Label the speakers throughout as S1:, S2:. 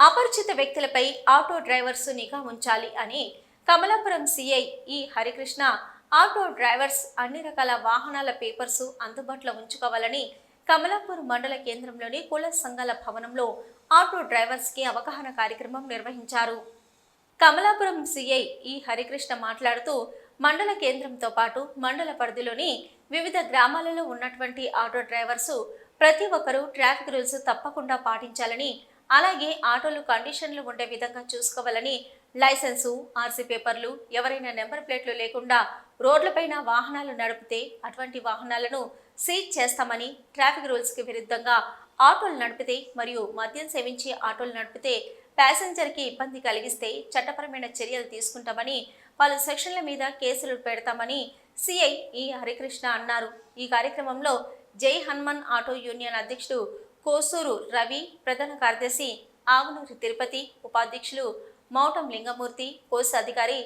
S1: అపరిచిత వ్యక్తులపై auto drivers నిఘా ఉంచాలి అని కమలాపురం సిఐ ఈ హరికృష్ణ ఆటో డ్రైవర్స్ అన్ని రకాల వాహనాల పేపర్స్ అందుబాటులో ఉంచుకోవాలని కమలాపూర్ మండల కేంద్రంలోని కుల సంఘాల భవనంలో ఆటో డ్రైవర్స్ కి అవగాహన కార్యక్రమం నిర్వహించారు. కమలాపురం సిఐ ఈ హరికృష్ణ మాట్లాడుతూ మండల కేంద్రంతో పాటు మండల పరిధిలోని వివిధ గ్రామాలలో ఉన్నటువంటి ఆటో డ్రైవర్స్ ప్రతి ఒక్కరూ ట్రాఫిక్ రూల్స్ తప్పకుండా పాటించాలని, అలాగే ఆటోలు కండిషన్లు ఉండే విధంగా చూసుకోవాలని, లైసెన్సు, ఆర్సీ పేపర్లు, ఎవరైనా నెంబర్ ప్లేట్లు లేకుండా రోడ్లపైన వాహనాలు నడిపితే అటువంటి వాహనాలను సీజ్ చేస్తామని, ట్రాఫిక్ రూల్స్కి విరుద్ధంగా ఆటోలు నడిపితే మరియు మద్యం సేవించి ఆటోలు నడిపితే ప్యాసింజర్కి ఇబ్బంది కలిగిస్తే చట్టపరమైన చర్యలు తీసుకుంటామని, పలు సెక్షన్ల మీద కేసులు పెడతామని సిఐ ఈ హరికృష్ణ అన్నారు. ఈ కార్యక్రమంలో జై హనుమాన్ ఆటో యూనియన్ అధ్యక్షుడు కోసూరు రవి, ప్రధాన కార్యదర్శి ఆవునూరి తిరుపతి, ఉపాధ్యక్షులు మౌటం లింగమూర్తి, కోశ అధికారి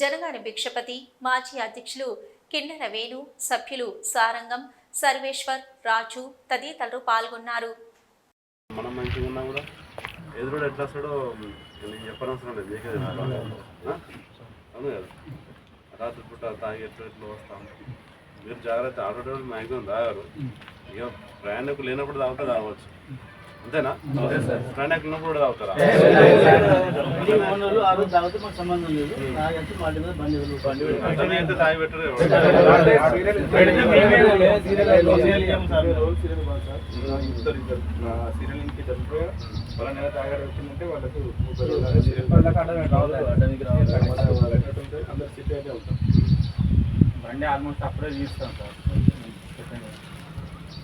S1: జనగాని భిక్షపతి, మాజీ అధ్యక్షులు కిన్నెర వేణు, సభ్యులు సారంగం, సర్వేశ్వర్, రాజు తదితరులు పాల్గొన్నారు.
S2: మనం మంచిగా ఉన్నా కూడా ఎదురుడు ఎట్లా వస్తాడో చెప్పనవసరం లేదు. అవును కదా, రాత్రి పూట తాగి ఎట్లా వస్తాం. మీరు జాగ్రత్త. ఆటో డ్రైవర్ మ్యాక్సిమం తాగారు. ఇక ప్రయాణికులు లేనప్పుడు తాగవచ్చు, అంతేనా? ప్రయాణికులు ఉన్నప్పుడు కూడా తాగుతారా? అయితే తాగి పెట్టరు.
S3: బండి ఆల్మోస్ట్ అప్పుడే తీస్తాం సార్.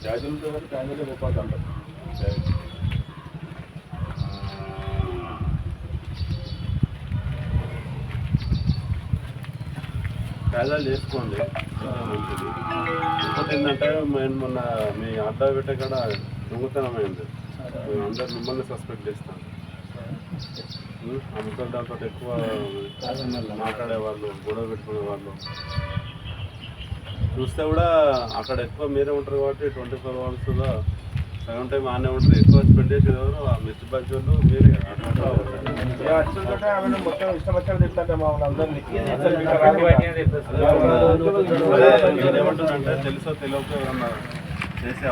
S2: జాగ్రత్తతో ప్రాంతంలో గొప్ప అంటారు. కాజాలు చేసుకోండి, మంచిది. ఇంకోటి ఏంటంటే మేము మొన్న మీ అడ్డా పెట్టే కాడ దొంగతనం అయింది. మేము అందరు మిమ్మల్ని సస్పెక్ట్ చేస్తాం. అమ్ముతారు దాంతో ఎక్కువ మాట్లాడేవాళ్ళు, గొడవ పెట్టుకునే వాళ్ళు చూస్తే కూడా అక్కడ ఎక్కువ మీరే ఉంటారు కాబట్టి 24 అవర్స్లో సగం టైం ఆనే ఉంటుంది. ఎక్కువ స్పెండ్ చేసేది ఎవరు? ఆ మిర్చి బజ్జీ వాళ్ళు మీరే.
S3: మొత్తం ఇష్టం వచ్చిన తింటే మమ్మల్ని అందరినీ
S2: ఏమంటుందంటే తెలుసో తెలియక ఎవరన్నా చేసే